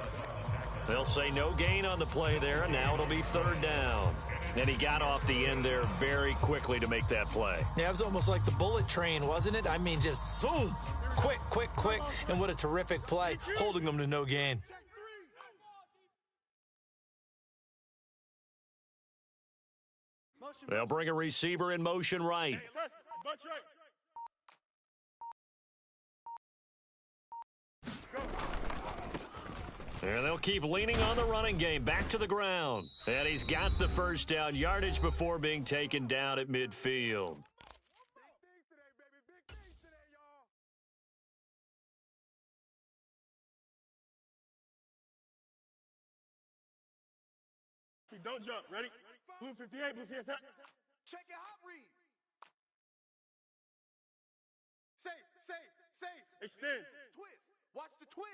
They'll say no gain on the play there, and now it'll be 3rd down. And he got off the end there very quickly to make that play.
Yeah, it was almost like the bullet train, wasn't it? I mean, just zoom, quick, quick, quick, and what a terrific play, holding them to no gain.
They'll bring a receiver in motion right. And they'll keep leaning on the running game, back to the ground. And he's got the first down yardage before being taken down at midfield.
Don't jump. Ready? Blue 58, blue 58.
Check your hop read. Safe, safe, safe.
Extend.
Twist. Watch the twist.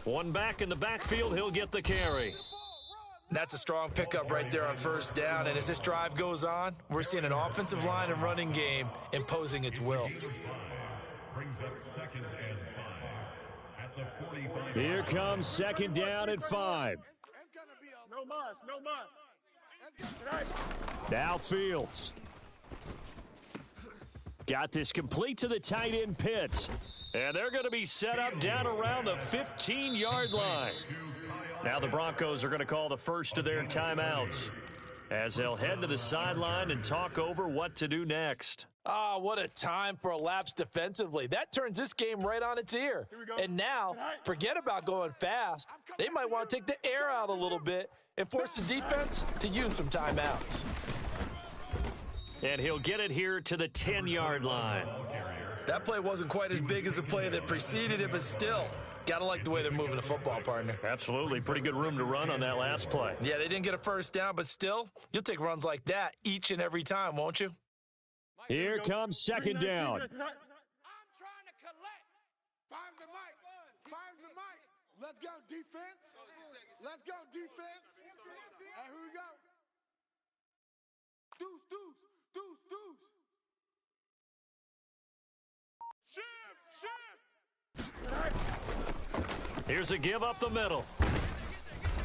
One back in the backfield, he'll get the carry.
That's a strong pickup right there on first down, and as this drive goes on, we're seeing an offensive line and running game imposing its will.
Brings up 2nd and 5 at the 45.
Here comes 2nd down and 5.
No muss, no muss.
Now Fields. Got this complete to the tight end Pitts. And they're going to be set up down around the 15-yard line. Now the Broncos are going to call the first of their timeouts as they'll head to the sideline and talk over what to do next.
Ah, what a time for a lapse defensively. That turns this game right on its ear. And now, forget about going fast. They might want to take the air out a little bit and force the defense to use some timeouts.
And he'll get it here to the 10-yard line.
That play wasn't quite as big as the play that preceded it, but still, got to like the way they're moving the football, partner.
Absolutely. Pretty good room to run on that last play.
Yeah, they didn't get a first down, but still, you'll take runs like that each and every time, won't you?
Here comes 2nd down.
I'm trying to collect.
Five's the mic. Five's the mic. Let's go, defense. Let's go, defense. And here we go.
Deuce, deuce, deuce, deuce.
Here's a give up the middle.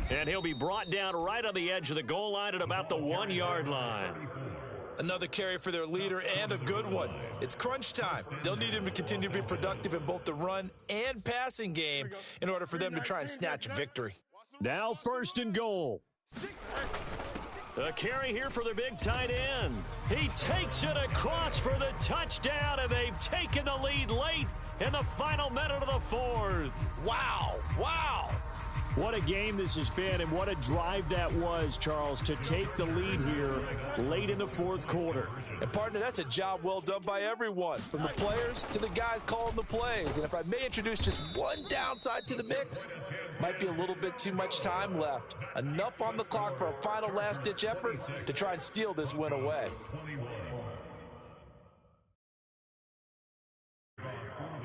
And he'll be brought down right on the edge of the goal line at about the 1-yard line.
Another carry for their leader and a good one. It's crunch time. They'll need him to continue to be productive in both the run and passing game in order for them to try and snatch a victory.
Now 1st and goal. A carry here for their big tight end. He takes it across for the touchdown, and they've taken the lead late in the final minute of the 4th.
Wow, wow.
What a game this has been, and what a drive that was, Charles, to take the lead here late in the 4th quarter.
And, partner, that's a job well done by everyone, from the players to the guys calling the plays. And if I may introduce just one downside to the mix, might be a little bit too much time left. Enough on the clock for a final last-ditch effort to try and steal this win away.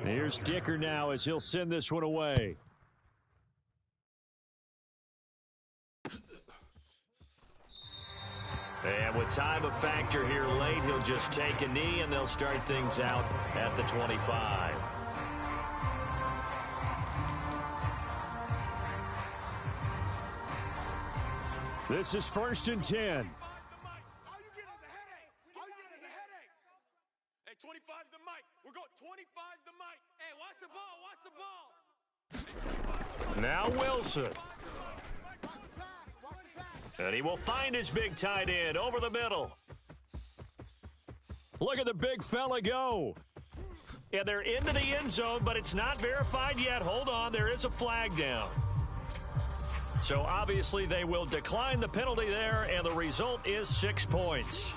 Here's Dicker now as he'll send this one away. And with time a factor here late, he'll just take a knee, and they'll start things out at the 25. This is 1st and 10.
All you get is a headache. All you get is a headache. Hey, 25's the mic. We're going 25's the mic. Hey, watch the ball. Watch the ball.
Now Wilson. And he will find his big tight end over the middle. Look at the big fella go. And they're into the end zone, but it's not verified yet. Hold on, there is a flag down. So obviously they will decline the penalty there, and the result is 6 points.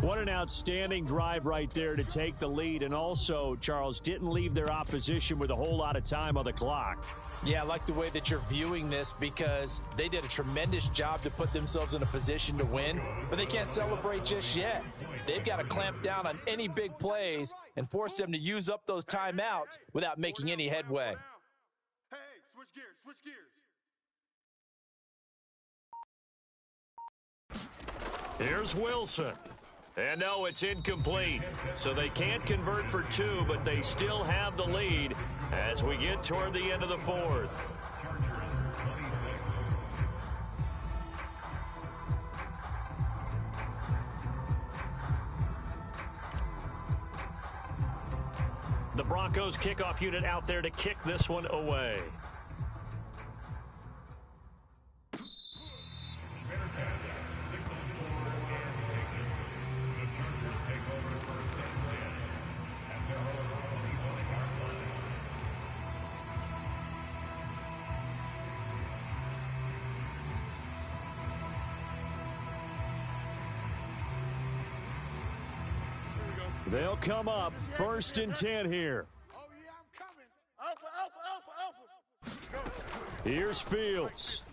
What an outstanding drive right there to take the lead. And also, Charles, didn't leave their opposition with a whole lot of time on the clock.
Yeah, I like the way that you're viewing this because they did a tremendous job to put themselves in a position to win, but they can't celebrate just yet. They've got to clamp down on any big plays and force them to use up those timeouts without making any headway.
Hey, switch gears, switch gears.
Here's Wilson. And no, it's incomplete. So they can't convert for two, but they still have the lead as we get toward the end of the fourth. The Broncos kickoff unit out there to kick this one away.
They'll come up 1st and 10 here.
Oh, yeah, I'm coming. Alpha, alpha, alpha, alpha.
Here's Fields.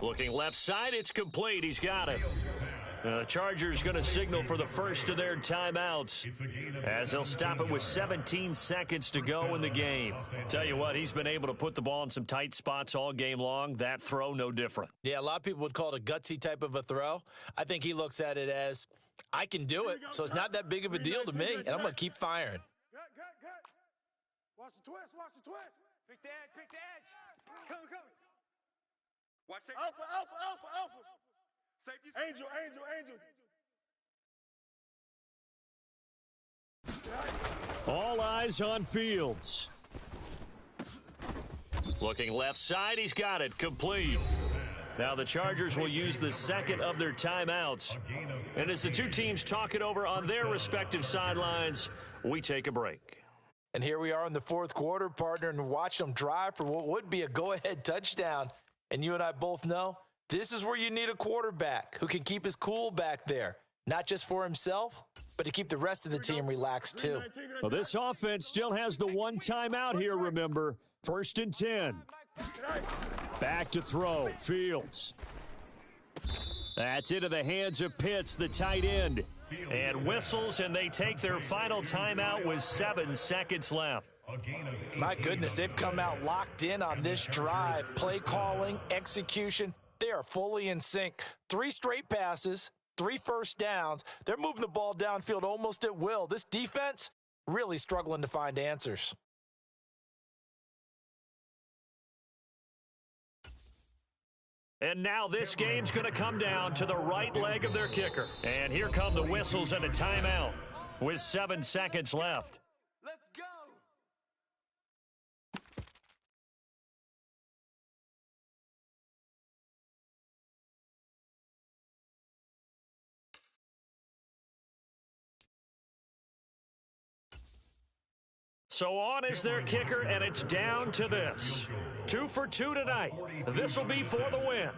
Looking left side, it's complete. He's got it. The Chargers going to signal for the first of their timeouts as they'll stop it with 17 seconds to go in the game. Tell you what, he's been able to put the ball in some tight spots all game long. That throw, no different.
Yeah, a lot of people would call it a gutsy type of a throw. I think he looks at it as, I can do it, so it's not that big of a deal to me, and I'm going to keep firing.
Gut. Watch the twist, watch the twist.
Pick the edge, pick the edge. Come.
Watch safety. Alpha. Safety. Angel.
All eyes on Fields.
Looking left side, he's got it. Complete. Now the Chargers will use the second of their timeouts. And as the two teams talk it over on their respective sidelines, we take a break.
And here we are in the fourth quarter, partner, and watch them drive for what would be a go-ahead touchdown. And you and I both know this is where you need a quarterback who can keep his cool back there, not just for himself, but to keep the rest of the team relaxed too.
Well, this offense still has the one timeout here, remember. 1st and 10. Back to throw. Fields. That's into the hands of Pitts, the tight end.
And whistles, and they take their final timeout with 7 seconds left.
My goodness, they've come out locked in on this drive. Play calling, execution, they are fully in sync. 3 straight passes, 3 first downs. They're moving the ball downfield almost at will. This defense really struggling to find answers.
And now this game's going to come down to the right leg of their kicker. And here come the whistles and a timeout with 7 seconds left.
Let's go.
So on is their kicker, and it's down to this. 2 for 2 tonight. This will be for the win.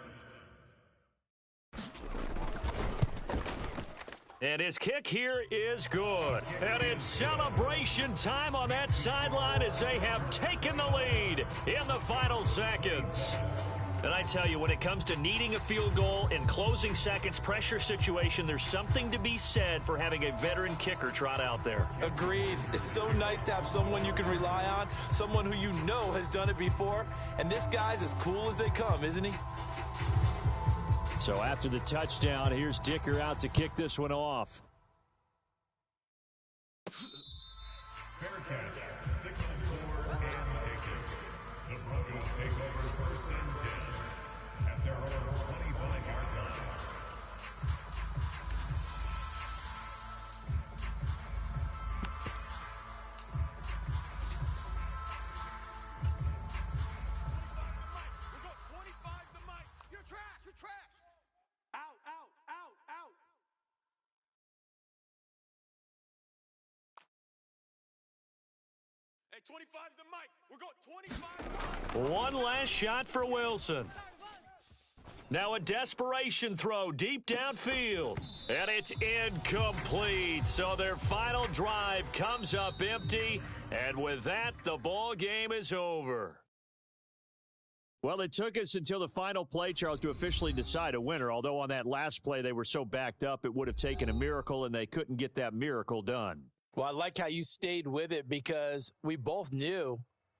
And his kick here is good. And it's celebration time on that sideline as they have taken the lead in the final seconds. And I tell you, when it comes to needing a field goal in closing seconds, pressure situation, there's something to be said for having a veteran kicker trot out there.
Agreed. It's so nice to have someone you can rely on, someone who you know has done it before. And this guy's as cool as they come, isn't he?
So after the touchdown, here's Dicker out to kick this one off.
Fair catch. 6-4 and taken. The Broncos take over 1st and 10 at their own 25-yard line.
We got 25 to Mike. You're trash. Out. Hey, 25 to Mike. We're going 25 to Mike.
One last shot for Wilson.
Now a desperation throw deep downfield. And it's incomplete. So their final drive comes up empty. And with that, the ball game is over. Well, it took us until the final play, Charles, to officially decide a winner. Although on that last play they were so backed up, it would have taken a miracle, and they couldn't get that miracle done.
Well, I like how you stayed with it because we both knew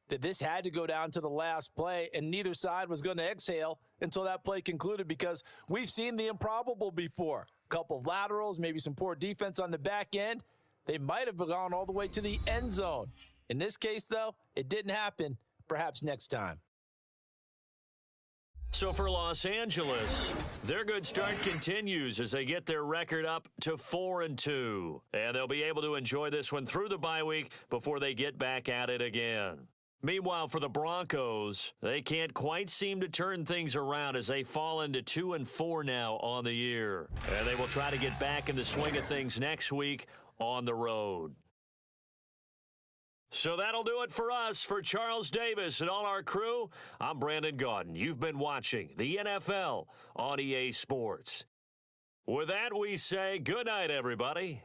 that this had to go down to the last play, and neither side was going to exhale until that play concluded because we've seen the improbable before. A couple of laterals, maybe some poor defense on the back end. They might have gone all the way to the end zone. In this case, though, it didn't happen. Perhaps next time.
So for Los Angeles, their good start continues as they get their record up to 4-2. And they'll be able to enjoy this one through the bye week before they get back at it again. Meanwhile, for the Broncos, they can't quite seem to turn things around as they fall into 2-4 now on the year. And they will try to get back in the swing of things next week on the road. So that'll do it for us. For Charles Davis and all our crew, I'm Brandon Gaudin. You've been watching the NFL on EA Sports. With that, we say good night, everybody.